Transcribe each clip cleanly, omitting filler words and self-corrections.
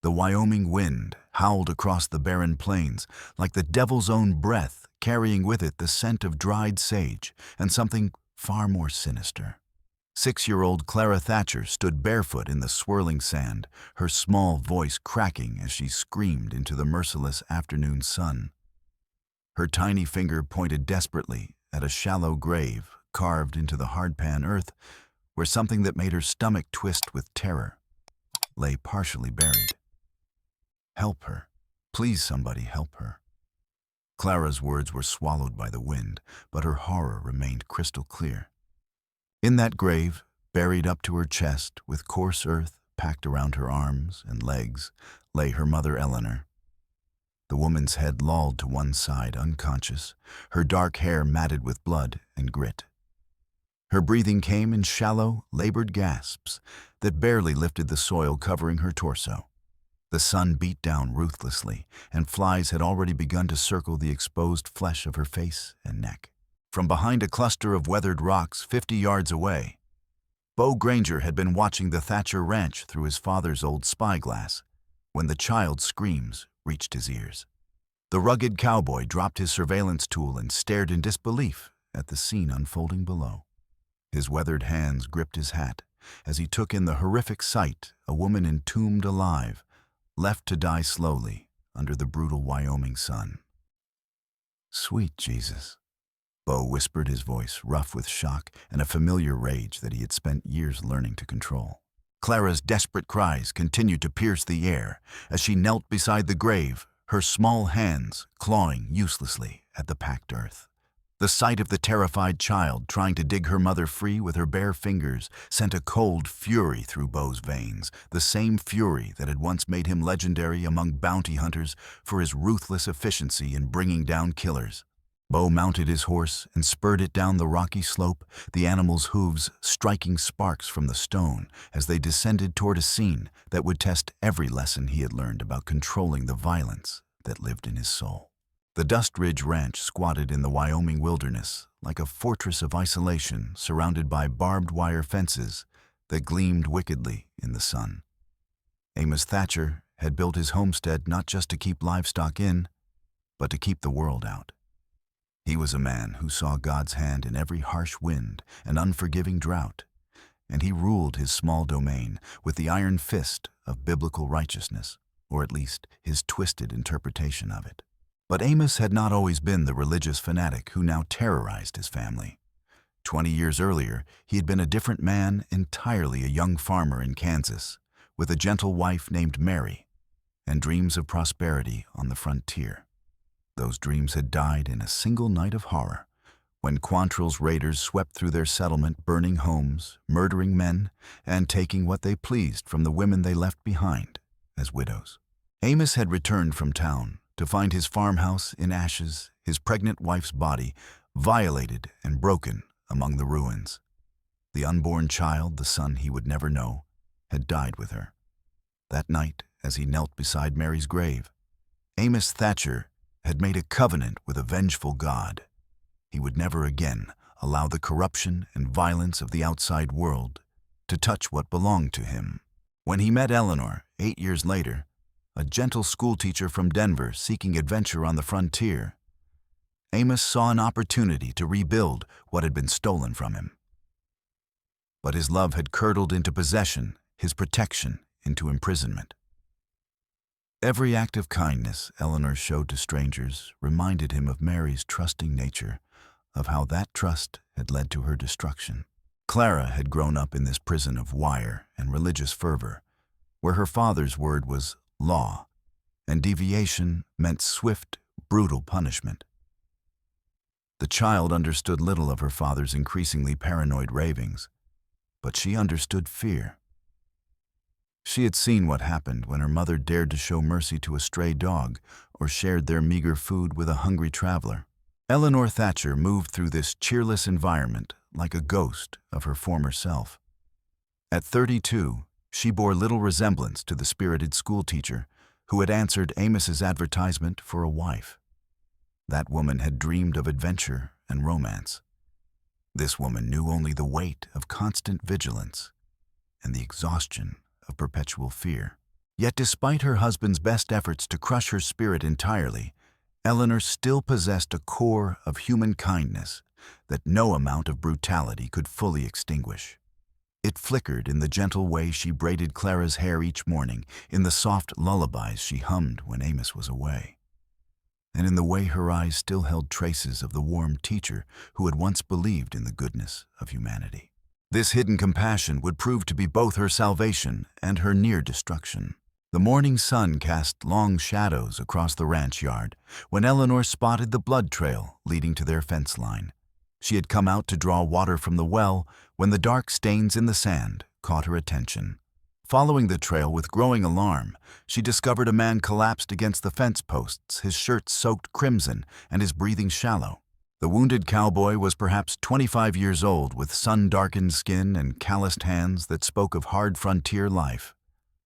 The Wyoming wind howled across the barren plains like the devil's own breath, carrying with it the scent of dried sage and something far more sinister. 6-year-old Clara Thatcher stood barefoot in the swirling sand, her small voice cracking as she screamed into the merciless afternoon sun. Her tiny finger pointed desperately at a shallow grave carved into the hardpan earth where something that made her stomach twist with terror lay partially buried. Help her. Please, somebody help her. Clara's words were swallowed by the wind, but her horror remained crystal clear. In that grave, buried up to her chest with coarse earth packed around her arms and legs, lay her mother Eleanor. The woman's head lolled to one side, unconscious, her dark hair matted with blood and grit. Her breathing came in shallow, labored gasps that barely lifted the soil covering her torso. The sun beat down ruthlessly, and flies had already begun to circle the exposed flesh of her face and neck. From behind a cluster of weathered rocks 50 yards away, Bo Granger had been watching the Thatcher ranch through his father's old spyglass when the child's screams reached his ears. The rugged cowboy dropped his surveillance tool and stared in disbelief at the scene unfolding below. His weathered hands gripped his hat as he took in the horrific sight, a woman entombed alive, left to die slowly under the brutal Wyoming sun. "Sweet Jesus," Bo whispered, his voice rough with shock and a familiar rage that he had spent years learning to control. Clara's desperate cries continued to pierce the air as she knelt beside the grave, her small hands clawing uselessly at the packed earth. The sight of the terrified child trying to dig her mother free with her bare fingers sent a cold fury through Bo's veins, the same fury that had once made him legendary among bounty hunters for his ruthless efficiency in bringing down killers. Bo mounted his horse and spurred it down the rocky slope, the animal's hooves striking sparks from the stone as they descended toward a scene that would test every lesson he had learned about controlling the violence that lived in his soul. The Dust Ridge Ranch squatted in the Wyoming wilderness like a fortress of isolation surrounded by barbed wire fences that gleamed wickedly in the sun. Amos Thatcher had built his homestead not just to keep livestock in, but to keep the world out. He was a man who saw God's hand in every harsh wind and unforgiving drought, and he ruled his small domain with the iron fist of biblical righteousness, or at least his twisted interpretation of it. But Amos had not always been the religious fanatic who now terrorized his family. 20 years earlier, he had been a different man, entirely a young farmer in Kansas, with a gentle wife named Mary, and dreams of prosperity on the frontier. Those dreams had died in a single night of horror, when Quantrill's raiders swept through their settlement, burning homes, murdering men, and taking what they pleased from the women they left behind as widows. Amos had returned from town to find his farmhouse in ashes, his pregnant wife's body violated and broken among the ruins. The unborn child, the son he would never know, had died with her. That night, as he knelt beside Mary's grave, Amos Thatcher had made a covenant with a vengeful God. He would never again allow the corruption and violence of the outside world to touch what belonged to him. When he met Eleanor 8 years later, a gentle schoolteacher from Denver seeking adventure on the frontier, Amos saw an opportunity to rebuild what had been stolen from him. But his love had curdled into possession, his protection into imprisonment. Every act of kindness Eleanor showed to strangers reminded him of Mary's trusting nature, of how that trust had led to her destruction. Clara had grown up in this prison of wire and religious fervor, where her father's word was law, and deviation meant swift, brutal punishment. The child understood little of her father's increasingly paranoid ravings, but she understood fear. She had seen what happened when her mother dared to show mercy to a stray dog or shared their meager food with a hungry traveler. Eleanor Thatcher moved through this cheerless environment like a ghost of her former self. At 32, she bore little resemblance to the spirited schoolteacher who had answered Amos's advertisement for a wife. That woman had dreamed of adventure and romance. This woman knew only the weight of constant vigilance and the exhaustion of perpetual fear. Yet despite her husband's best efforts to crush her spirit entirely, Eleanor still possessed a core of human kindness that no amount of brutality could fully extinguish. It flickered in the gentle way she braided Clara's hair each morning, in the soft lullabies she hummed when Amos was away, and in the way her eyes still held traces of the warm teacher who had once believed in the goodness of humanity. This hidden compassion would prove to be both her salvation and her near destruction. The morning sun cast long shadows across the ranch yard when Eleanor spotted the blood trail leading to their fence line. She had come out to draw water from the well when the dark stains in the sand caught her attention. Following the trail with growing alarm, she discovered a man collapsed against the fence posts, his shirt soaked crimson and his breathing shallow. The wounded cowboy was perhaps 25 years old, with sun-darkened skin and calloused hands that spoke of hard frontier life.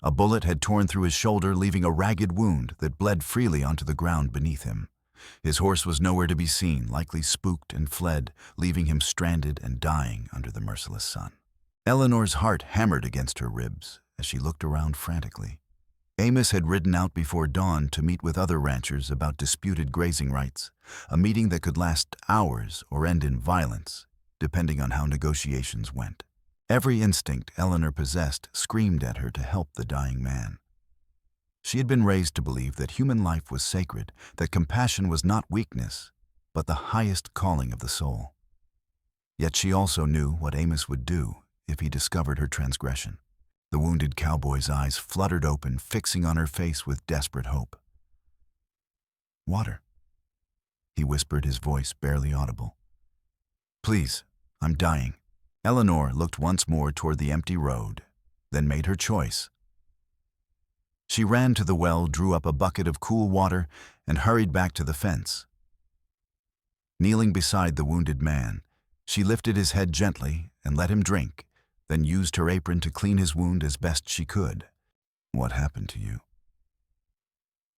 A bullet had torn through his shoulder, leaving a ragged wound that bled freely onto the ground beneath him. His horse was nowhere to be seen, likely spooked and fled, leaving him stranded and dying under the merciless sun. Eleanor's heart hammered against her ribs as she looked around frantically. Amos had ridden out before dawn to meet with other ranchers about disputed grazing rights, a meeting that could last hours or end in violence, depending on how negotiations went. Every instinct Eleanor possessed screamed at her to help the dying man. She had been raised to believe that human life was sacred, that compassion was not weakness, but the highest calling of the soul. Yet she also knew what Amos would do if he discovered her transgression. The wounded cowboy's eyes fluttered open, fixing on her face with desperate hope. "Water," he whispered, his voice barely audible. "Please, I'm dying." Eleanor looked once more toward the empty road, then made her choice. She ran to the well, drew up a bucket of cool water, and hurried back to the fence. Kneeling beside the wounded man, she lifted his head gently and let him drink, then used her apron to clean his wound as best she could. "What happened to you?"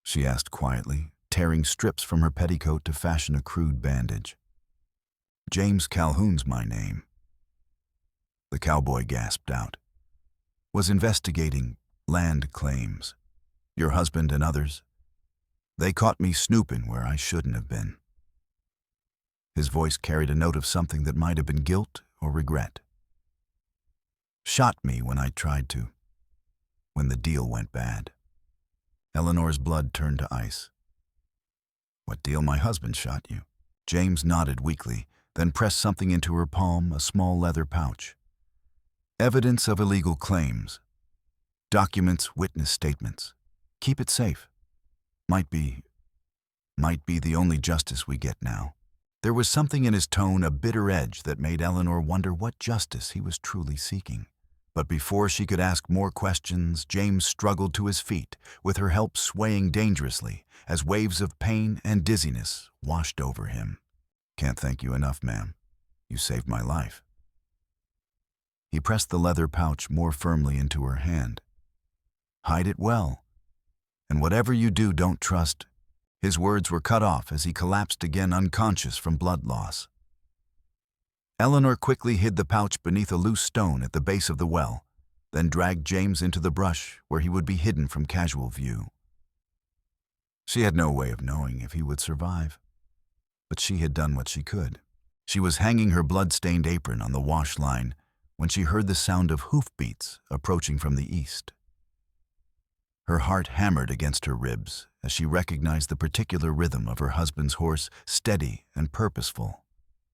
she asked quietly, tearing strips from her petticoat to fashion a crude bandage. "James Calhoun's my name," the cowboy gasped out. "Was investigating land claims. Your husband and others. They caught me snooping where I shouldn't have been." His voice carried a note of something that might have been guilt or regret. "Shot me when I tried to. When the deal went bad." Eleanor's blood turned to ice. "What deal? My husband shot you." James nodded weakly, then pressed something into her palm, a small leather pouch. "Evidence of illegal claims. Documents, witness statements. Keep it safe. Might be the only justice we get now." There was something in his tone, a bitter edge, that made Eleanor wonder what justice he was truly seeking. But before she could ask more questions, James struggled to his feet, with her help swaying dangerously as waves of pain and dizziness washed over him. "Can't thank you enough, ma'am. You saved my life." He pressed the leather pouch more firmly into her hand. "Hide it well. And whatever you do, don't trust." His words were cut off as he collapsed again, unconscious from blood loss. Eleanor quickly hid the pouch beneath a loose stone at the base of the well, then dragged James into the brush where he would be hidden from casual view. She had no way of knowing if he would survive, but she had done what she could. She was hanging her blood-stained apron on the wash line when she heard the sound of hoofbeats approaching from the east. Her heart hammered against her ribs as she recognized the particular rhythm of her husband's horse, steady and purposeful,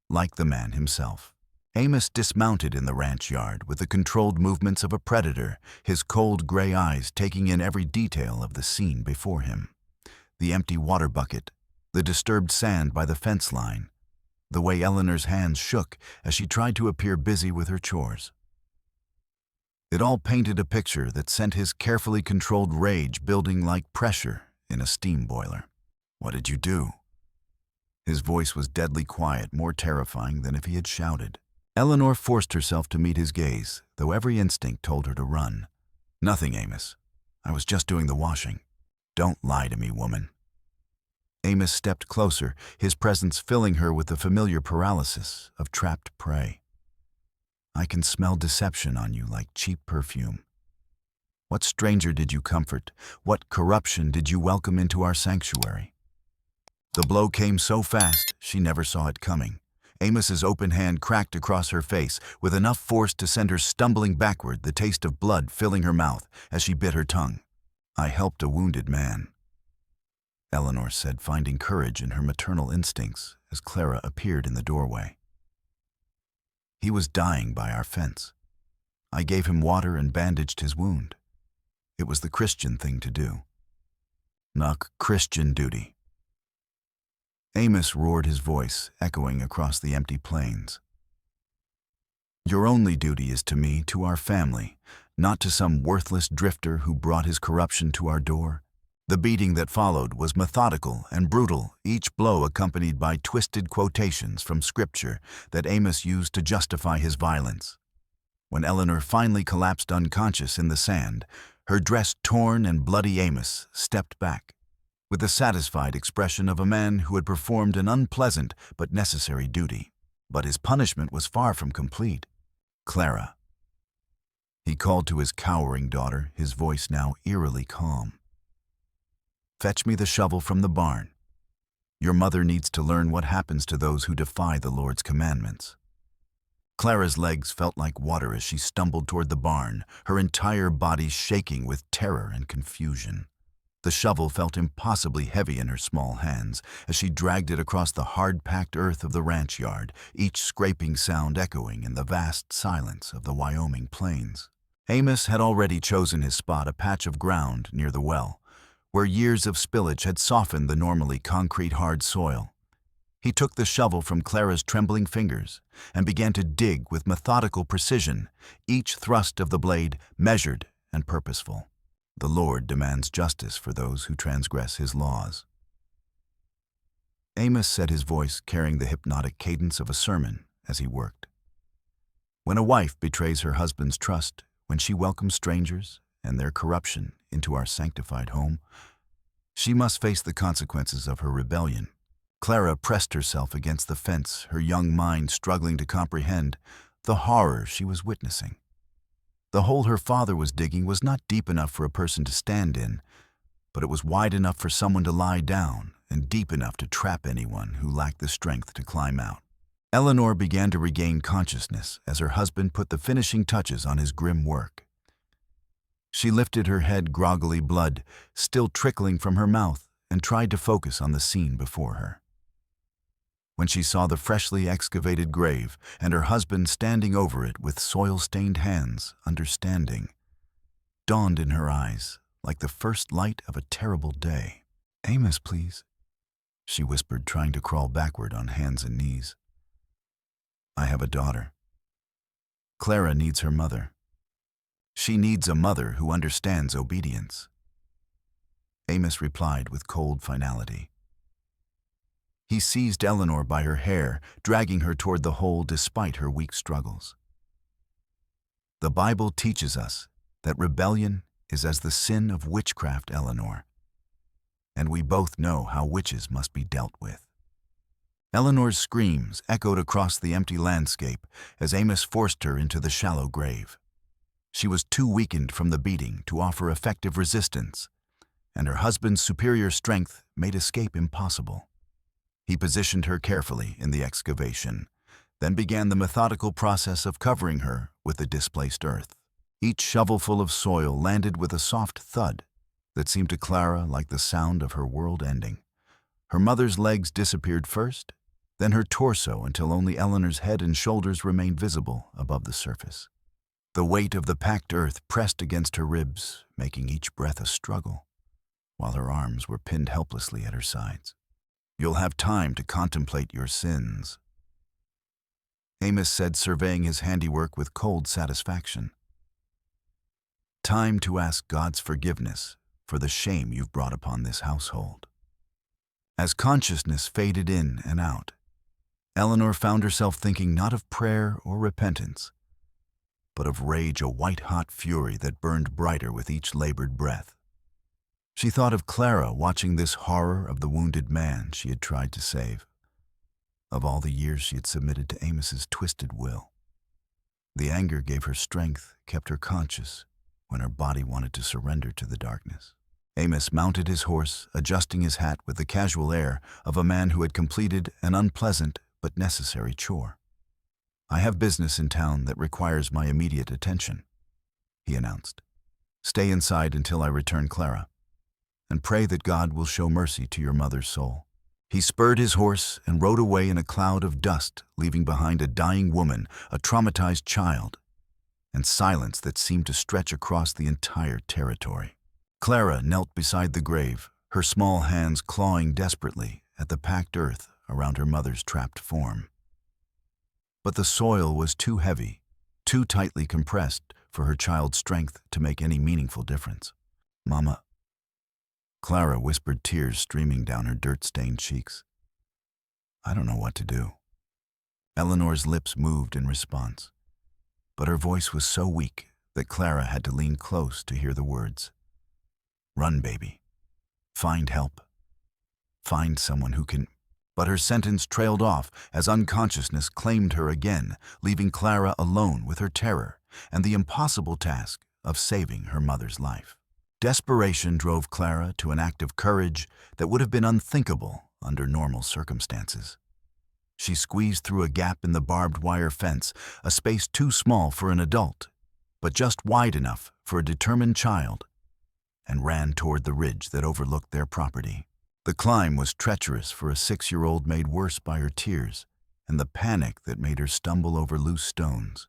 like the man himself. Amos dismounted in the ranch yard with the controlled movements of a predator, his cold gray eyes taking in every detail of the scene before him. The empty water bucket, the disturbed sand by the fence line, the way Eleanor's hands shook as she tried to appear busy with her chores. It all painted a picture that sent his carefully controlled rage building like pressure in a steam boiler. "What did you do?" His voice was deadly quiet, more terrifying than if he had shouted. Eleanor forced herself to meet his gaze, though every instinct told her to run. "Nothing, Amos. I was just doing the washing." "Don't lie to me, woman." Amos stepped closer, his presence filling her with the familiar paralysis of trapped prey. "I can smell deception on you like cheap perfume." What stranger did you comfort? What corruption did you welcome into our sanctuary? The blow came so fast, she never saw it coming. Amos's open hand cracked across her face with enough force to send her stumbling backward, the taste of blood filling her mouth as she bit her tongue. I helped a wounded man, Eleanor said, finding courage in her maternal instincts as Clara appeared in the doorway. He was dying by our fence. I gave him water and bandaged his wound. It was the Christian thing to do. Not Christian duty. Amos roared, his voice echoing across the empty plains. Your only duty is to me, to our family, not to some worthless drifter who brought his corruption to our door. The beating that followed was methodical and brutal, each blow accompanied by twisted quotations from Scripture that Amos used to justify his violence. When Eleanor finally collapsed unconscious in the sand, her dress torn and bloody, Amos stepped back, with the satisfied expression of a man who had performed an unpleasant but necessary duty. But his punishment was far from complete. Clara. He called to his cowering daughter, his voice now eerily calm. Fetch me the shovel from the barn. Your mother needs to learn what happens to those who defy the Lord's commandments. Clara's legs felt like water as she stumbled toward the barn, her entire body shaking with terror and confusion. The shovel felt impossibly heavy in her small hands as she dragged it across the hard-packed earth of the ranch yard, each scraping sound echoing in the vast silence of the Wyoming plains. Amos had already chosen his spot, a patch of ground near the well, where years of spillage had softened the normally concrete-hard soil. He took the shovel from Clara's trembling fingers and began to dig with methodical precision, each thrust of the blade measured and purposeful. The Lord demands justice for those who transgress his laws. Amos said, his voice carrying the hypnotic cadence of a sermon as he worked. When a wife betrays her husband's trust, when she welcomes strangers and their corruption into our sanctified home, she must face the consequences of her rebellion. Clara pressed herself against the fence, her young mind struggling to comprehend the horror she was witnessing. The hole her father was digging was not deep enough for a person to stand in, but it was wide enough for someone to lie down and deep enough to trap anyone who lacked the strength to climb out. Eleanor began to regain consciousness as her husband put the finishing touches on his grim work. She lifted her head, groggily, blood still trickling from her mouth, and tried to focus on the scene before her. When she saw the freshly excavated grave and her husband standing over it with soil-stained hands, understanding dawned in her eyes like the first light of a terrible day. "Amos, please," she whispered, trying to crawl backward on hands and knees. "I have a daughter. Clara needs her mother. She needs a mother who understands obedience." Amos replied with cold finality. He seized Eleanor by her hair, dragging her toward the hole despite her weak struggles. The Bible teaches us that rebellion is as the sin of witchcraft, Eleanor, and we both know how witches must be dealt with. Eleanor's screams echoed across the empty landscape as Amos forced her into the shallow grave. She was too weakened from the beating to offer effective resistance, and her husband's superior strength made escape impossible. He positioned her carefully in the excavation, then began the methodical process of covering her with the displaced earth. Each shovelful of soil landed with a soft thud that seemed to Clara like the sound of her world ending. Her mother's legs disappeared first, then her torso, until only Eleanor's head and shoulders remained visible above the surface. The weight of the packed earth pressed against her ribs, making each breath a struggle, while her arms were pinned helplessly at her sides. "You'll have time to contemplate your sins," Amos said, surveying his handiwork with cold satisfaction. "Time to ask God's forgiveness for the shame you've brought upon this household." As consciousness faded in and out, Eleanor found herself thinking not of prayer or repentance, but of rage, a white-hot fury that burned brighter with each labored breath. She thought of Clara watching this horror of the wounded man she had tried to save, of all the years she had submitted to Amos's twisted will. The anger gave her strength, kept her conscious, when her body wanted to surrender to the darkness. Amos mounted his horse, adjusting his hat with the casual air of a man who had completed an unpleasant but necessary chore. "I have business in town that requires my immediate attention," he announced. "Stay inside until I return, Clara, and pray that God will show mercy to your mother's soul." He spurred his horse and rode away in a cloud of dust, leaving behind a dying woman, a traumatized child, and silence that seemed to stretch across the entire territory. Clara knelt beside the grave, her small hands clawing desperately at the packed earth around her mother's trapped form. But the soil was too heavy, too tightly compressed for her child's strength to make any meaningful difference. "Mama," Clara whispered, tears streaming down her dirt-stained cheeks. "I don't know what to do." Eleanor's lips moved in response, but her voice was so weak that Clara had to lean close to hear the words. "Run, baby. Find help. Find someone who can—" But her sentence trailed off as unconsciousness claimed her again, leaving Clara alone with her terror and the impossible task of saving her mother's life. Desperation drove Clara to an act of courage that would have been unthinkable under normal circumstances. She squeezed through a gap in the barbed wire fence, a space too small for an adult, but just wide enough for a determined child, and ran toward the ridge that overlooked their property. The climb was treacherous for a 6-year-old, made worse by her tears and the panic that made her stumble over loose stones.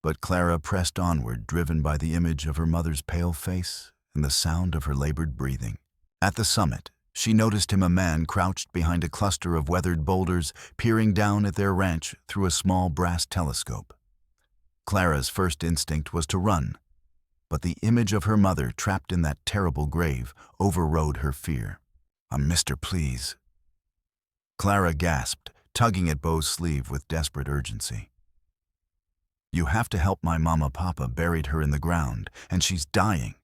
But Clara pressed onward, driven by the image of her mother's pale face and the sound of her labored breathing. At the summit, she noticed him, a man crouched behind a cluster of weathered boulders, peering down at their ranch through a small brass telescope. Clara's first instinct was to run, but the image of her mother trapped in that terrible grave overrode her fear. "Mister, please." Clara gasped, tugging at Beau's sleeve with desperate urgency. "You have to help my mama. Papa buried her in the ground, and she's dying."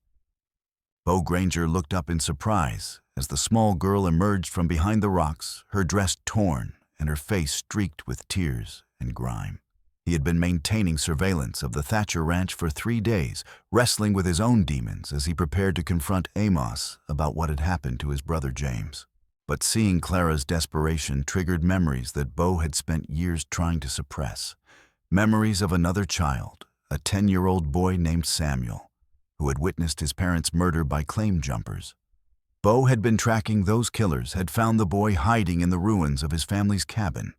Beau Granger looked up in surprise as the small girl emerged from behind the rocks, her dress torn and her face streaked with tears and grime. He had been maintaining surveillance of the Thatcher Ranch for 3 days, wrestling with his own demons as he prepared to confront Amos about what had happened to his brother James. But seeing Clara's desperation triggered memories that Beau had spent years trying to suppress. Memories of another child, a 10-year-old boy named Samuel, who had witnessed his parents' murder by claim jumpers. Beau had been tracking those killers, had found the boy hiding in the ruins of his family's cabin.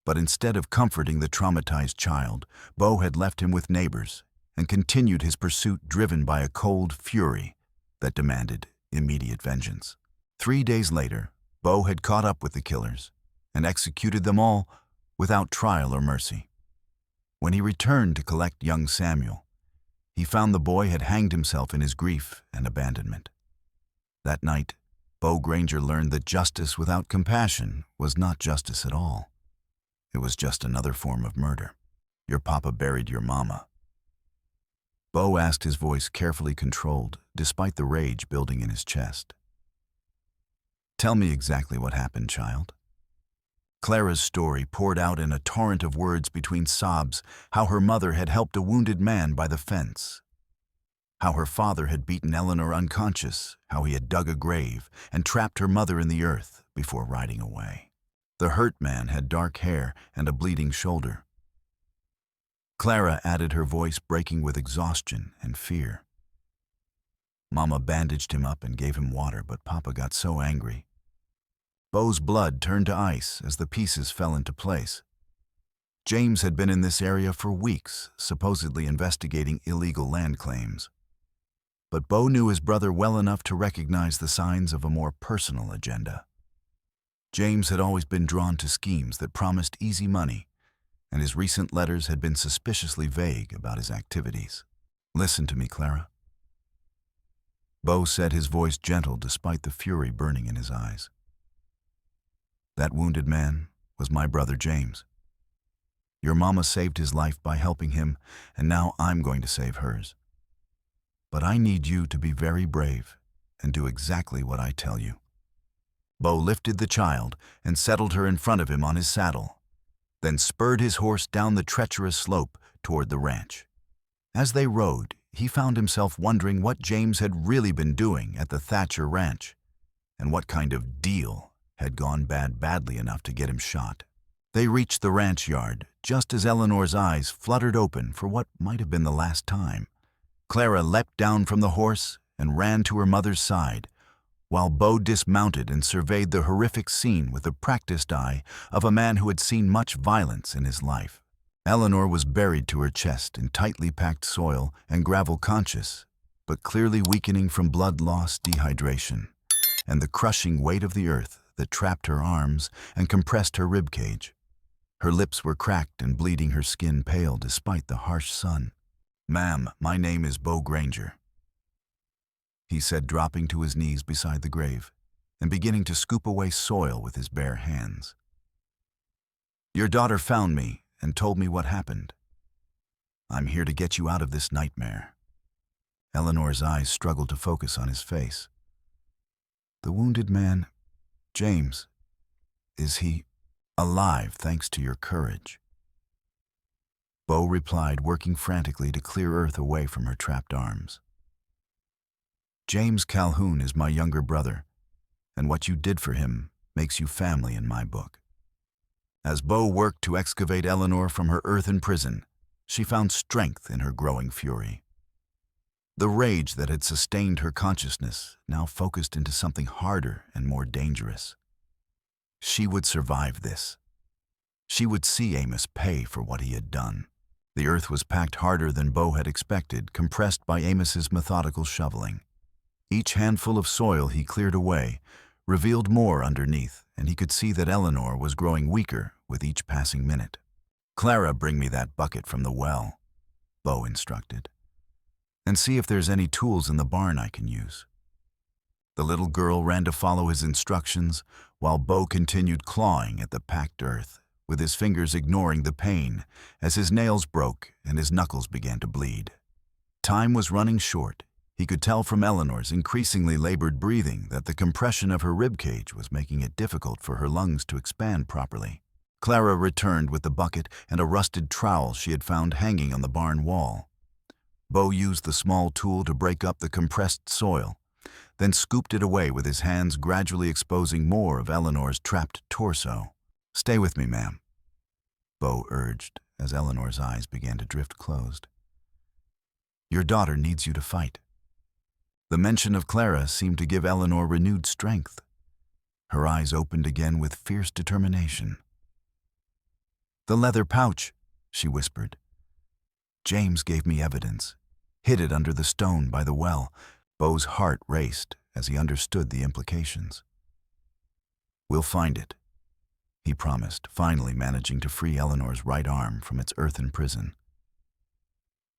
But instead of comforting the traumatized child, Beau had left him with neighbors and continued his pursuit, driven by a cold fury that demanded immediate vengeance. 3 days later, Beau had caught up with the killers and executed them all without trial or mercy. When he returned to collect young Samuel, he found the boy had hanged himself in his grief and abandonment. That night, Beau Granger learned that justice without compassion was not justice at all. It was just another form of murder. "Your papa buried your mama." Beau asked, his voice carefully controlled, despite the rage building in his chest. "Tell me exactly what happened, child." Clara's story poured out in a torrent of words between sobs, how her mother had helped a wounded man by the fence, how her father had beaten Eleanor unconscious, how he had dug a grave and trapped her mother in the earth before riding away. The hurt man had dark hair and a bleeding shoulder. Clara added, her voice breaking with exhaustion and fear. "Mama bandaged him up and gave him water, but Papa got so angry." Beau's blood turned to ice as the pieces fell into place. James had been in this area for weeks, supposedly investigating illegal land claims. But Beau knew his brother well enough to recognize the signs of a more personal agenda. James had always been drawn to schemes that promised easy money, and his recent letters had been suspiciously vague about his activities. "Listen to me, Clara." Beau said, his voice gentle despite the fury burning in his eyes. "That wounded man was my brother James. Your mama saved his life by helping him, and now I'm going to save hers. But I need you to be very brave and do exactly what I tell you." Beau lifted the child and settled her in front of him on his saddle, then spurred his horse down the treacherous slope toward the ranch. As they rode, he found himself wondering what James had really been doing at the Thatcher Ranch, and what kind of deal had gone badly enough to get him shot. They reached the ranch yard just as Eleanor's eyes fluttered open for what might have been the last time. Clara leapt down from the horse and ran to her mother's side, while Beau dismounted and surveyed the horrific scene with the practiced eye of a man who had seen much violence in his life. Eleanor was buried to her chest in tightly packed soil and gravel, conscious, but clearly weakening from blood loss, dehydration, and the crushing weight of the earth that trapped her arms and compressed her ribcage. Her lips were cracked and bleeding, her skin pale despite the harsh sun. "Ma'am, my name is Beau Granger," he said, dropping to his knees beside the grave and beginning to scoop away soil with his bare hands. "Your daughter found me and told me what happened. I'm here to get you out of this nightmare." Eleanor's eyes struggled to focus on his face. "The wounded man, James, is he alive thanks to your courage?" Beau replied, working frantically to clear earth away from her trapped arms. "James Calhoun is my younger brother, and what you did for him makes you family in my book." As Beau worked to excavate Eleanor from her earthen prison, she found strength in her growing fury. The rage that had sustained her consciousness now focused into something harder and more dangerous. She would survive this. She would see Amos pay for what he had done. The earth was packed harder than Beau had expected, compressed by Amos's methodical shoveling. Each handful of soil he cleared away revealed more underneath, and he could see that Eleanor was growing weaker with each passing minute. "Clara, bring me that bucket from the well," Beau instructed, "and see if there's any tools in the barn I can use." The little girl ran to follow his instructions, while Beau continued clawing at the packed earth, with his fingers ignoring the pain as his nails broke and his knuckles began to bleed. Time was running short. He could tell from Eleanor's increasingly labored breathing that the compression of her ribcage was making it difficult for her lungs to expand properly. Clara returned with the bucket and a rusted trowel she had found hanging on the barn wall. Beau used the small tool to break up the compressed soil, then scooped it away with his hands, gradually exposing more of Eleanor's trapped torso. "Stay with me, ma'am," Beau urged as Eleanor's eyes began to drift closed. "Your daughter needs you to fight." The mention of Clara seemed to give Eleanor renewed strength. Her eyes opened again with fierce determination. "The leather pouch," she whispered. "James gave me evidence. Hid it under the stone by the well." Beau's heart raced as he understood the implications. "We'll find it," he promised, finally managing to free Eleanor's right arm from its earthen prison.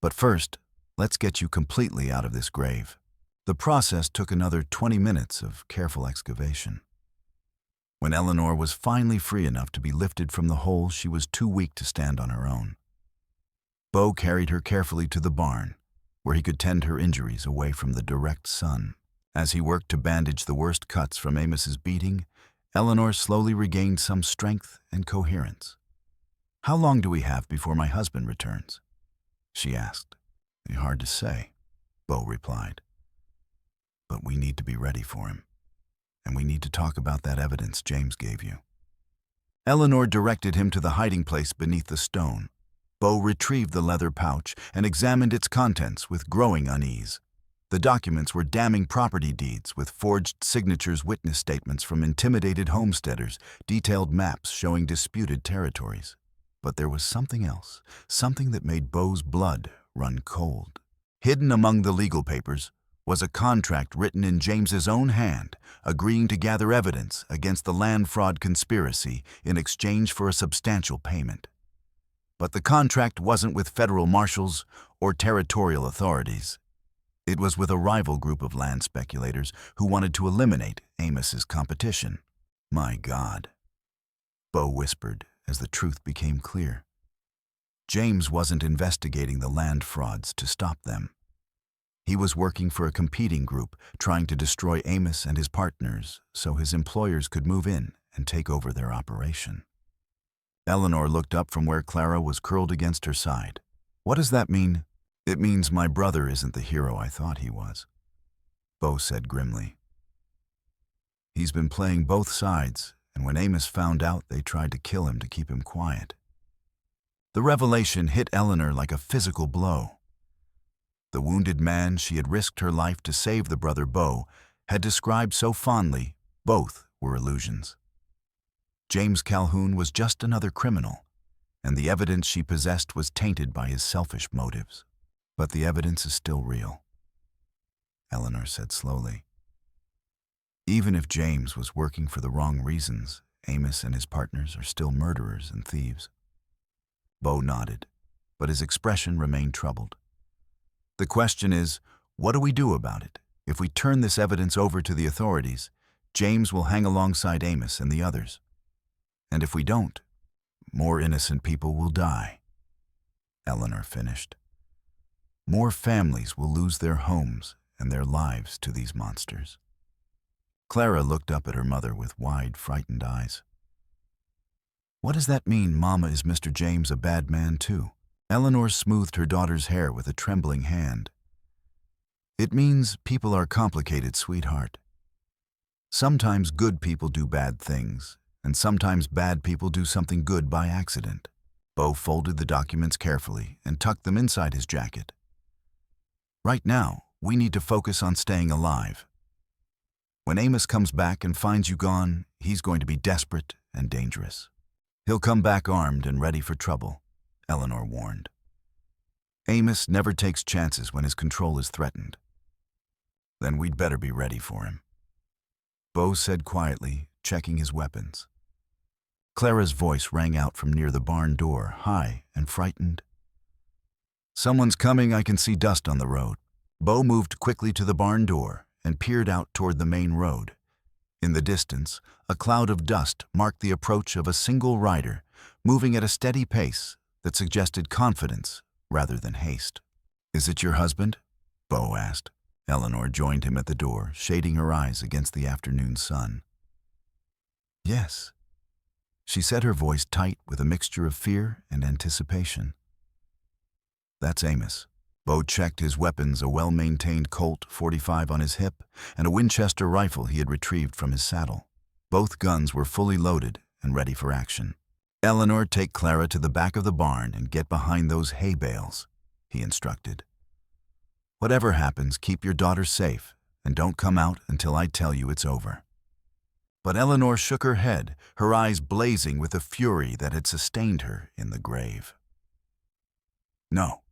"But first, let's get you completely out of this grave." The process took another 20 minutes of careful excavation. When Eleanor was finally free enough to be lifted from the hole, she was too weak to stand on her own. Beau carried her carefully to the barn, where he could tend her injuries away from the direct sun. As he worked to bandage the worst cuts from Amos's beating, Eleanor slowly regained some strength and coherence. "How long do we have before my husband returns?" she asked. "Hard to say," Beau replied. "But we need to be ready for him, and we need to talk about that evidence James gave you." Eleanor directed him to the hiding place beneath the stone. Beau retrieved the leather pouch and examined its contents with growing unease. The documents were damning property deeds with forged signatures, witness statements from intimidated homesteaders, detailed maps showing disputed territories. But there was something else, something that made Beau's blood run cold. Hidden among the legal papers was a contract written in James's own hand, agreeing to gather evidence against the land fraud conspiracy in exchange for a substantial payment. But the contract wasn't with federal marshals or territorial authorities. It was with a rival group of land speculators who wanted to eliminate Amos's competition. "My God," Beau whispered as the truth became clear. James wasn't investigating the land frauds to stop them. He was working for a competing group, trying to destroy Amos and his partners so his employers could move in and take over their operation. Eleanor looked up from where Clara was curled against her side. "What does that mean?" It means my brother isn't the hero I thought he was, Bo said grimly. He's been playing both sides, and when Amos found out, they tried to kill him to keep him quiet. The revelation hit Eleanor like a physical blow. The wounded man she had risked her life to save the brother Bo had described so fondly, both were illusions. James Calhoun was just another criminal, and the evidence she possessed was tainted by his selfish motives. But the evidence is still real, Eleanor said slowly. Even if James was working for the wrong reasons, Amos and his partners are still murderers and thieves. Bo nodded, but his expression remained troubled. The question is, what do we do about it? If we turn this evidence over to the authorities, James will hang alongside Amos and the others. And if we don't, more innocent people will die, Eleanor finished. More families will lose their homes and their lives to these monsters. Clara looked up at her mother with wide, frightened eyes. What does that mean, Mama? Is Mr. James a bad man too? Eleanor smoothed her daughter's hair with a trembling hand. It means people are complicated, sweetheart. Sometimes good people do bad things, and sometimes bad people do something good by accident. Bo folded the documents carefully and tucked them inside his jacket. Right now, we need to focus on staying alive. When Amos comes back and finds you gone, he's going to be desperate and dangerous. He'll come back armed and ready for trouble, Eleanor warned. Amos never takes chances when his control is threatened. Then we'd better be ready for him, Bo said quietly, checking his weapons. Clara's voice rang out from near the barn door, high and frightened. Someone's coming, I can see dust on the road. Bo moved quickly to the barn door and peered out toward the main road. In the distance, a cloud of dust marked the approach of a single rider, moving at a steady pace that suggested confidence rather than haste. Is it your husband? Bo asked. Eleanor joined him at the door, shading her eyes against the afternoon sun. Yes, she said, her voice tight with a mixture of fear and anticipation. That's Amos. Bo checked his weapons, a well-maintained Colt .45 on his hip and a Winchester rifle he had retrieved from his saddle. Both guns were fully loaded and ready for action. Eleanor, take Clara to the back of the barn and get behind those hay bales, he instructed. Whatever happens, keep your daughter safe and don't come out until I tell you it's over. But Eleanor shook her head, her eyes blazing with the fury that had sustained her in the grave. No,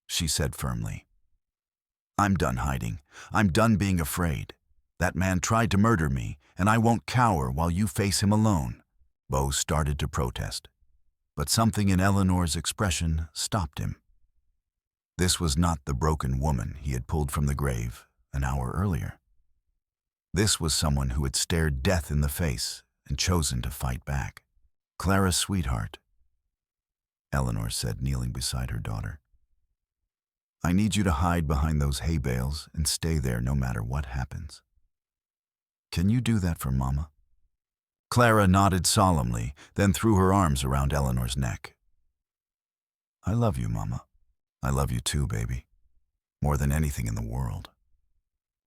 she said firmly. I'm done hiding. I'm done being afraid. That man tried to murder me, and I won't cower while you face him alone. Bo started to protest, but something in Eleanor's expression stopped him. This was not the broken woman he had pulled from the grave an hour earlier. This was someone who had stared death in the face and chosen to fight back. Clara's sweetheart, Eleanor said, kneeling beside her daughter. I need you to hide behind those hay bales and stay there no matter what happens. Can you do that for Mama? Clara nodded solemnly, then threw her arms around Eleanor's neck. I love you, Mama. I love you too, baby. More than anything in the world.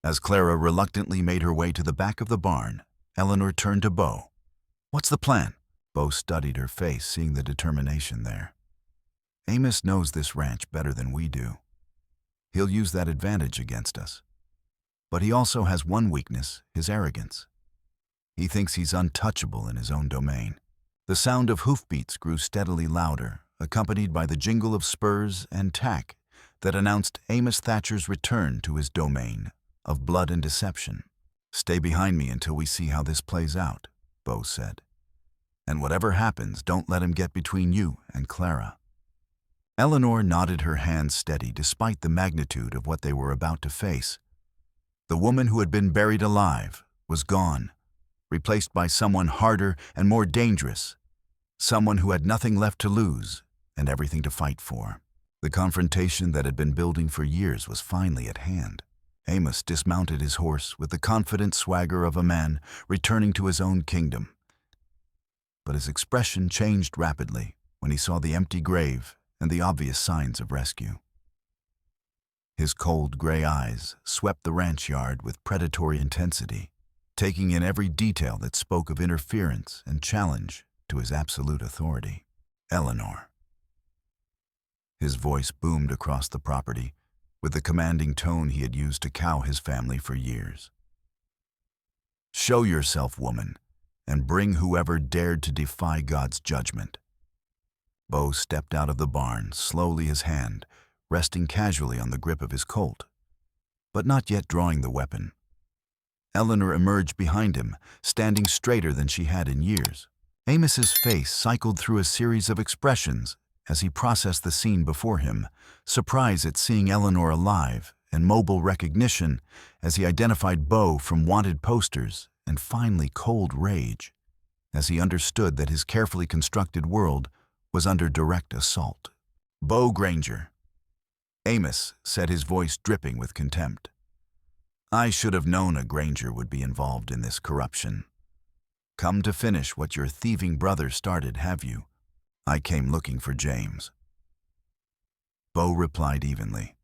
As Clara reluctantly made her way to the back of the barn, Eleanor turned to Bo. What's the plan? Bo studied her face, seeing the determination there. Amos knows this ranch better than we do. He'll use that advantage against us. But he also has one weakness, his arrogance. He thinks he's untouchable in his own domain. The sound of hoofbeats grew steadily louder, accompanied by the jingle of spurs and tack that announced Amos Thatcher's return to his domain of blood and deception. Stay behind me until we see how this plays out, Bo said. And whatever happens, don't let him get between you and Clara. Eleanor nodded, her hands steady despite the magnitude of what they were about to face. The woman who had been buried alive was gone, replaced by someone harder and more dangerous, someone who had nothing left to lose and everything to fight for. The confrontation that had been building for years was finally at hand. Amos dismounted his horse with the confident swagger of a man returning to his own kingdom. But his expression changed rapidly when he saw the empty grave and the obvious signs of rescue. His cold gray eyes swept the ranch yard with predatory intensity, taking in every detail that spoke of interference and challenge to his absolute authority. Eleanor. His voice boomed across the property with the commanding tone he had used to cow his family for years. Show yourself, woman, and bring whoever dared to defy God's judgment. Bo stepped out of the barn, slowly, his hand resting casually on the grip of his Colt, but not yet drawing the weapon. Eleanor emerged behind him, standing straighter than she had in years. Amos's face cycled through a series of expressions as he processed the scene before him, surprise at seeing Eleanor alive and mobile recognition as he identified Bo from wanted posters, and finally cold rage as he understood that his carefully constructed world was under direct assault. Bo Granger. Amos said, his voice dripping with contempt. I should have known a Granger would be involved in this corruption. Come to finish what your thieving brother started, have you? I came looking for James. Bo replied evenly.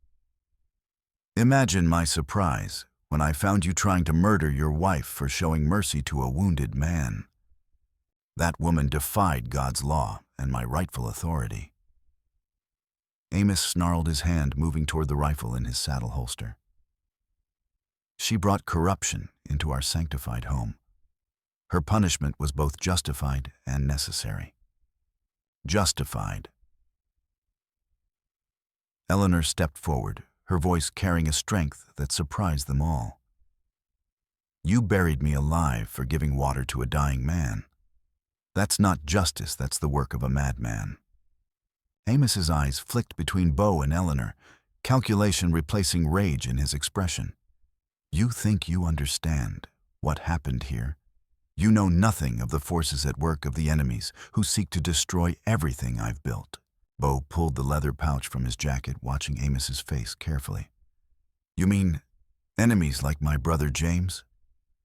Imagine my surprise when I found you trying to murder your wife for showing mercy to a wounded man. That woman defied God's law and my rightful authority. Amos snarled, his hand moving toward the rifle in his saddle holster. She brought corruption into our sanctified home. Her punishment was both justified and necessary. Justified. Eleanor stepped forward, her voice carrying a strength that surprised them all. You buried me alive for giving water to a dying man. That's not justice, that's the work of a madman. Amos's eyes flicked between Bo and Eleanor, calculation replacing rage in his expression. You think you understand what happened here? You know nothing of the forces at work of the enemies who seek to destroy everything I've built. Bo pulled the leather pouch from his jacket, watching Amos's face carefully. You mean enemies like my brother James?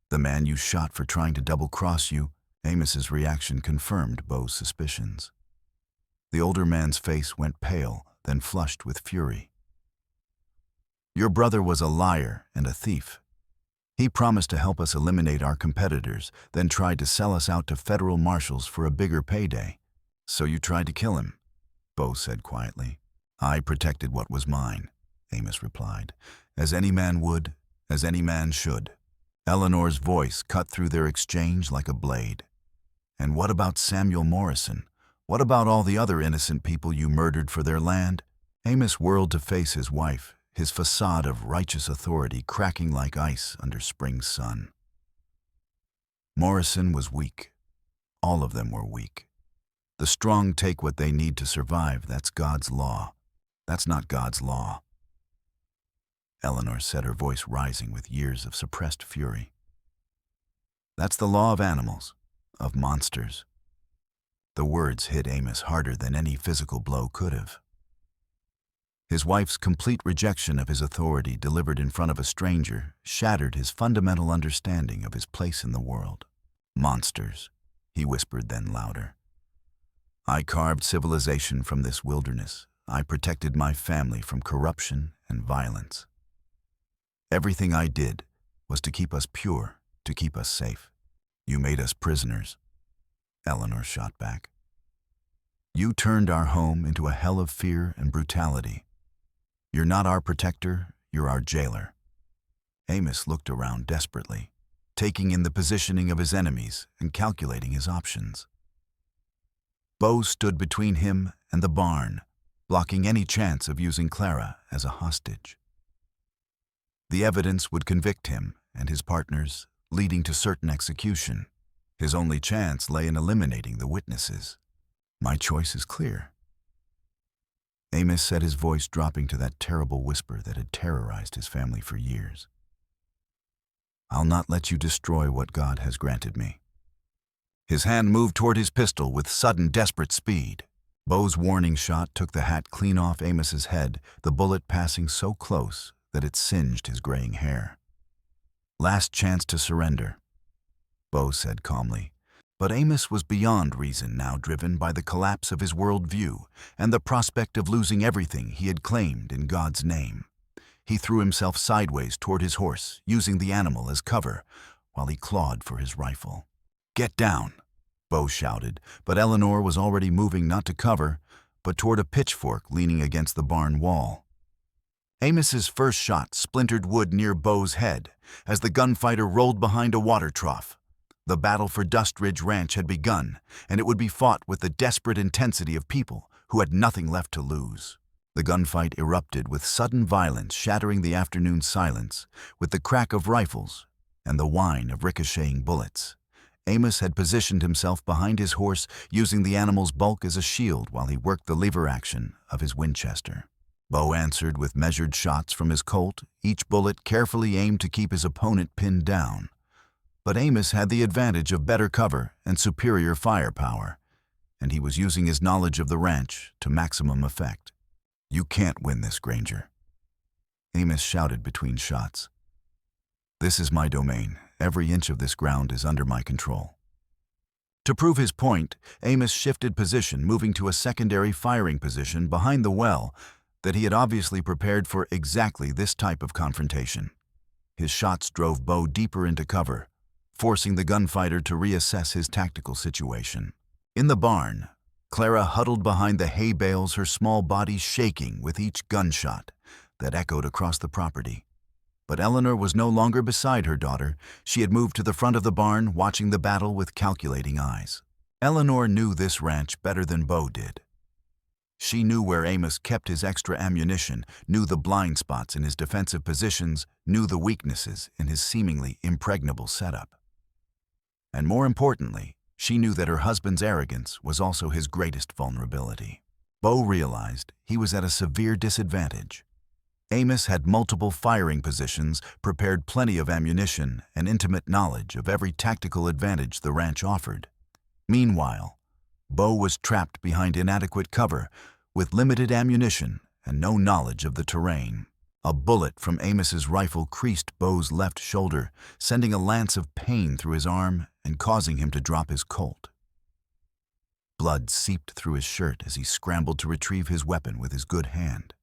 The man you shot for trying to double-cross you? Amos's reaction confirmed Bo's suspicions. The older man's face went pale, then flushed with fury. Your brother was a liar and a thief. He promised to help us eliminate our competitors, then tried to sell us out to federal marshals for a bigger payday. So you tried to kill him, Bo said quietly. I protected what was mine, Amos replied, as any man would, as any man should. Eleanor's voice cut through their exchange like a blade. And what about Samuel Morrison? What about all the other innocent people you murdered for their land? Amos whirled to face his wife, his facade of righteous authority cracking like ice under spring's sun. Morrison was weak. All of them were weak. The strong take what they need to survive. That's God's law. That's not God's law. Eleanor said, her voice rising with years of suppressed fury. That's the law of animals, of monsters. The words hit Amos harder than any physical blow could have. His wife's complete rejection of his authority delivered in front of a stranger shattered his fundamental understanding of his place in the world. Monsters, he whispered, then louder. I carved civilization from this wilderness. I protected my family from corruption and violence. Everything I did was to keep us pure, to keep us safe. You made us prisoners. Eleanor shot back. You turned our home into a hell of fear and brutality. You're not our protector, you're our jailer. Amos looked around desperately, taking in the positioning of his enemies and calculating his options. Bo stood between him and the barn, blocking any chance of using Clara as a hostage. The evidence would convict him and his partners, leading to certain execution. His only chance lay in eliminating the witnesses. My choice is clear. Amos said, his voice dropping to that terrible whisper that had terrorized his family for years. I'll not let you destroy what God has granted me. His hand moved toward his pistol with sudden, desperate speed. Bo's warning shot took the hat clean off Amos's head, the bullet passing so close that it singed his graying hair. Last chance to surrender, Bo said calmly. But Amos was beyond reason now, driven by the collapse of his worldview and the prospect of losing everything he had claimed in God's name. He threw himself sideways toward his horse, using the animal as cover, while he clawed for his rifle. "Get down!" Bo shouted, but Eleanor was already moving not to cover, but toward a pitchfork leaning against the barn wall. Amos's first shot splintered wood near Bo's head as the gunfighter rolled behind a water trough. The battle for Dust Ridge Ranch had begun, and it would be fought with the desperate intensity of people who had nothing left to lose. The gunfight erupted with sudden violence, shattering the afternoon silence with the crack of rifles and the whine of ricocheting bullets. Amos had positioned himself behind his horse, using the animal's bulk as a shield while he worked the lever action of his Winchester. Bo answered with measured shots from his Colt, each bullet carefully aimed to keep his opponent pinned down. But Amos had the advantage of better cover and superior firepower, and he was using his knowledge of the ranch to maximum effect. "You can't win this, Granger," Amos shouted between shots. "This is my domain. Every inch of this ground is under my control." To prove his point, Amos shifted position, moving to a secondary firing position behind the well that he had obviously prepared for exactly this type of confrontation. His shots drove Bo deeper into cover, forcing the gunfighter to reassess his tactical situation. In the barn, Clara huddled behind the hay bales, her small body shaking with each gunshot that echoed across the property. But Eleanor was no longer beside her daughter. She had moved to the front of the barn, watching the battle with calculating eyes. Eleanor knew this ranch better than Bo did. She knew where Amos kept his extra ammunition, knew the blind spots in his defensive positions, knew the weaknesses in his seemingly impregnable setup. And more importantly, she knew that her husband's arrogance was also his greatest vulnerability. Bo realized he was at a severe disadvantage. Amos had multiple firing positions, prepared plenty of ammunition, and intimate knowledge of every tactical advantage the ranch offered. Meanwhile, Bo was trapped behind inadequate cover, with limited ammunition and no knowledge of the terrain. A bullet from Amos's rifle creased Bo's left shoulder, sending a lance of pain through his arm and causing him to drop his Colt. Blood seeped through his shirt as he scrambled to retrieve his weapon with his good hand.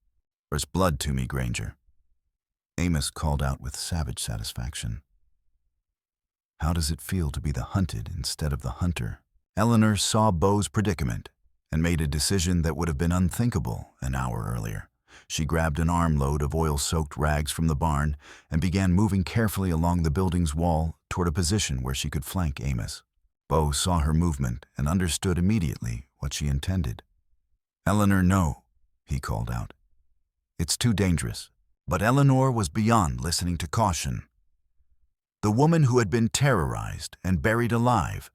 "There's blood to me, Granger," Amos called out with savage satisfaction. "How does it feel to be the hunted instead of the hunter?" Eleanor saw Bo's predicament and made a decision that would have been unthinkable an hour earlier. She grabbed an armload of oil-soaked rags from the barn and began moving carefully along the building's wall toward a position where she could flank Amos. Bo saw her movement and understood immediately what she intended. "Eleanor, no," he called out. "It's too dangerous." But Eleanor was beyond listening to caution. The woman who had been terrorized and buried alive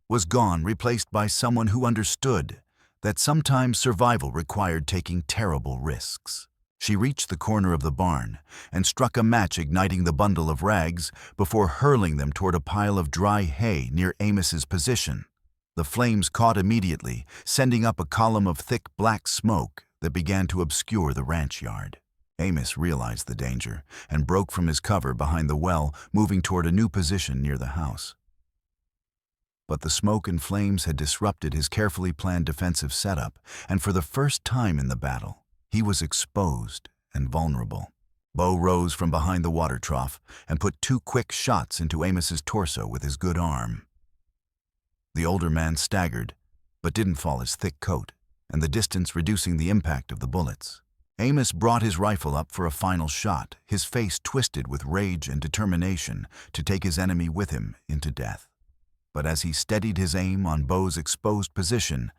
was gone, replaced by someone who understood that sometimes survival required taking terrible risks. She reached the corner of the barn and struck a match, igniting the bundle of rags before hurling them toward a pile of dry hay near Amos's position. The flames caught immediately, sending up a column of thick black smoke that began to obscure the ranch yard. Amos realized the danger and broke from his cover behind the well, moving toward a new position near the house. But the smoke and flames had disrupted his carefully planned defensive setup, and for the first time in the battle, he was exposed and vulnerable. Bo rose from behind the water trough and put 2 quick shots into Amos's torso with his good arm. The older man staggered, but didn't fall his thick coat, and the distance reducing the impact of the bullets. Amos brought his rifle up for a final shot, his face twisted with rage and determination to take his enemy with him into death. But as he steadied his aim on Bo's exposed position,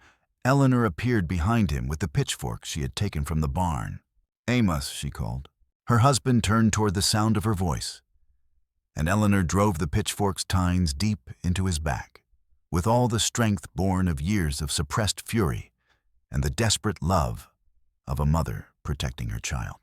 Eleanor appeared behind him with the pitchfork she had taken from the barn. "Amos," she called. Her husband turned toward the sound of her voice, and Eleanor drove the pitchfork's tines deep into his back, with all the strength born of years of suppressed fury and the desperate love of a mother protecting her child.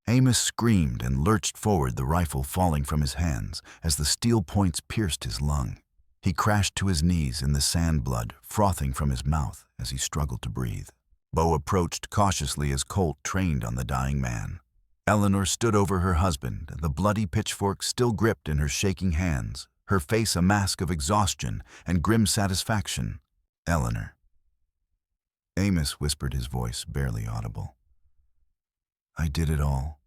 Amos screamed and lurched forward, the rifle falling from his hands as the steel points pierced his lung. He crashed to his knees in the sand blood frothing from his mouth as he struggled to breathe. Bo approached cautiously as Colt trained on the dying man. Eleanor stood over her husband, the bloody pitchfork still gripped in her shaking hands, her face a mask of exhaustion and grim satisfaction. "Eleanor." Amos whispered, his voice barely audible. "I did it all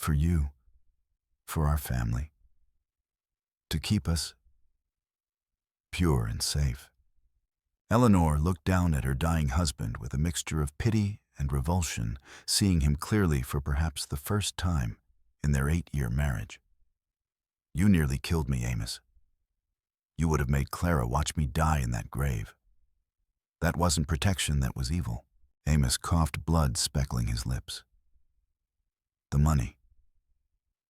For you, for our family, to keep us pure and safe. Eleanor looked down at her dying husband with a mixture of pity and revulsion, seeing him clearly for perhaps the first time in their 8-year marriage. You nearly killed me, Amos. You would have made Clara watch me die in that grave. That wasn't protection, that was evil. Amos coughed, blood speckling his lips. The money,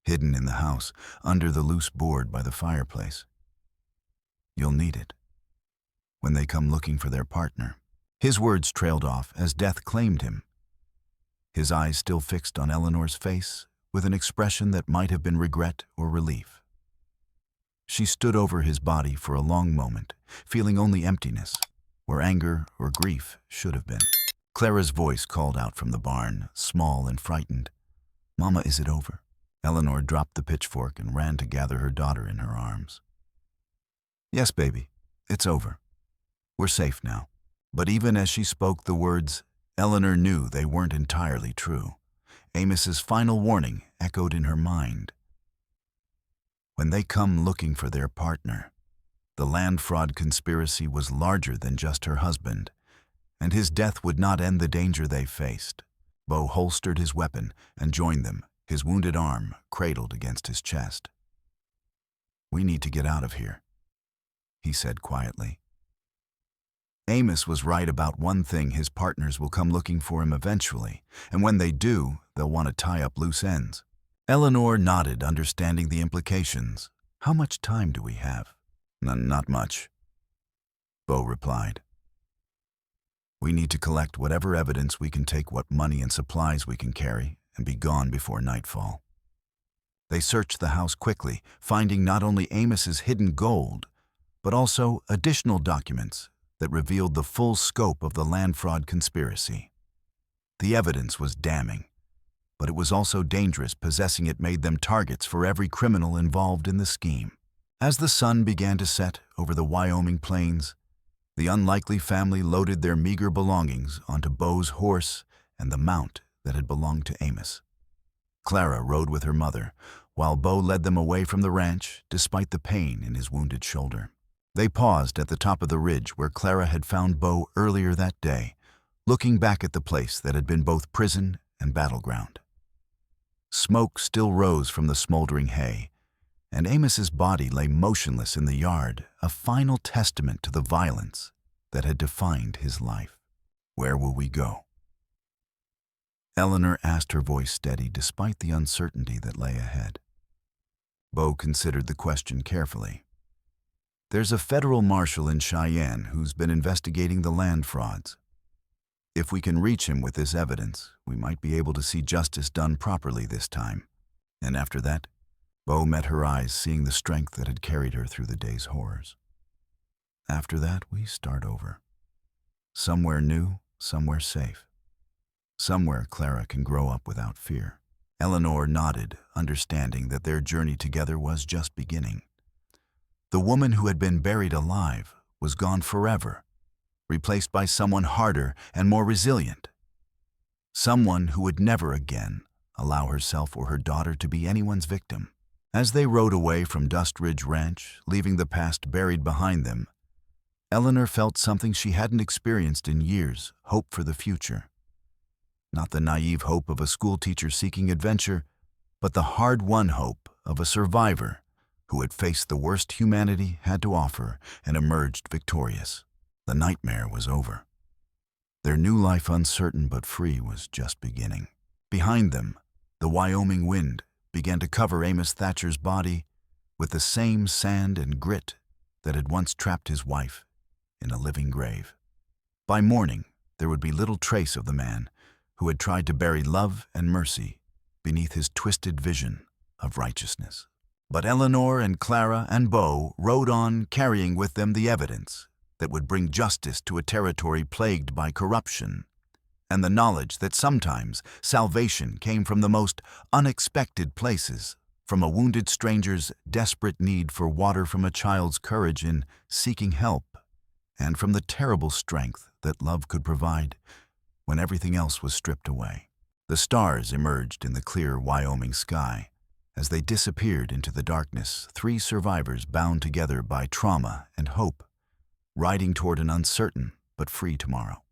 hidden in the house, under the loose board by the fireplace. You'll need it when they come looking for their partner. His words trailed off as death claimed him, his eyes still fixed on Eleanor's face with an expression that might have been regret or relief. She stood over his body for a long moment, feeling only emptiness, where anger or grief should have been. Clara's voice called out from the barn, small and frightened. "Mama, is it over?" Eleanor dropped the pitchfork and ran to gather her daughter in her arms. "Yes, baby, it's over. We're safe now." But even as she spoke the words, Eleanor knew they weren't entirely true. Amos's final warning echoed in her mind. When they come looking for their partner, the land fraud conspiracy was larger than just her husband, and his death would not end the danger they faced. Bo holstered his weapon and joined them, his wounded arm cradled against his chest. "We need to get out of here," he said quietly. Amos was right about one thing: his partners will come looking for him eventually, and when they do, they'll want to tie up loose ends. Eleanor nodded, understanding the implications. "How much time do we have?" Not much," Bo replied. "We need to collect whatever evidence we can, take what money and supplies we can carry, and be gone before nightfall." They searched the house quickly, finding not only Amos's hidden gold, but also additional documents that revealed the full scope of the land fraud conspiracy. The evidence was damning, but it was also dangerous. Possessing it made them targets for every criminal involved in the scheme. As the sun began to set over the Wyoming plains, the unlikely family loaded their meager belongings onto Bo's horse and the mount that had belonged to Amos. Clara rode with her mother, while Bo led them away from the ranch despite the pain in his wounded shoulder. They paused at the top of the ridge where Clara had found Bo earlier that day, looking back at the place that had been both prison and battleground. Smoke still rose from the smoldering hay, and Amos's body lay motionless in the yard, a final testament to the violence that had defined his life. "Where will we go?" Eleanor asked, her voice steady despite the uncertainty that lay ahead. Bo considered the question carefully. "There's a federal marshal in Cheyenne who's been investigating the land frauds. If we can reach him with this evidence, we might be able to see justice done properly this time. And after that," Bo met her eyes, seeing the strength that had carried her through the day's horrors. "After that, we start over. Somewhere new, somewhere safe. Somewhere Clara can grow up without fear." Eleanor nodded, understanding that their journey together was just beginning. The woman who had been buried alive was gone forever, replaced by someone harder and more resilient. Someone who would never again allow herself or her daughter to be anyone's victim. As they rode away from Dust Ridge Ranch, leaving the past buried behind them, Eleanor felt something she hadn't experienced in years: hope for the future. Not the naive hope of a schoolteacher seeking adventure, but the hard-won hope of a survivor who had faced the worst humanity had to offer and emerged victorious. The nightmare was over. Their new life, uncertain but free, was just beginning. Behind them, the Wyoming wind began to cover Amos Thatcher's body with the same sand and grit that had once trapped his wife in a living grave. By morning, there would be little trace of the man who had tried to bury love and mercy beneath his twisted vision of righteousness. But Eleanor and Clara and Bo rode on, carrying with them the evidence that would bring justice to a territory plagued by corruption, and the knowledge that sometimes salvation came from the most unexpected places, from a wounded stranger's desperate need for water, from a child's courage in seeking help, and from the terrible strength that love could provide when everything else was stripped away. The stars emerged in the clear Wyoming sky. As they disappeared into the darkness, 3 survivors bound together by trauma and hope, riding toward an uncertain but free tomorrow.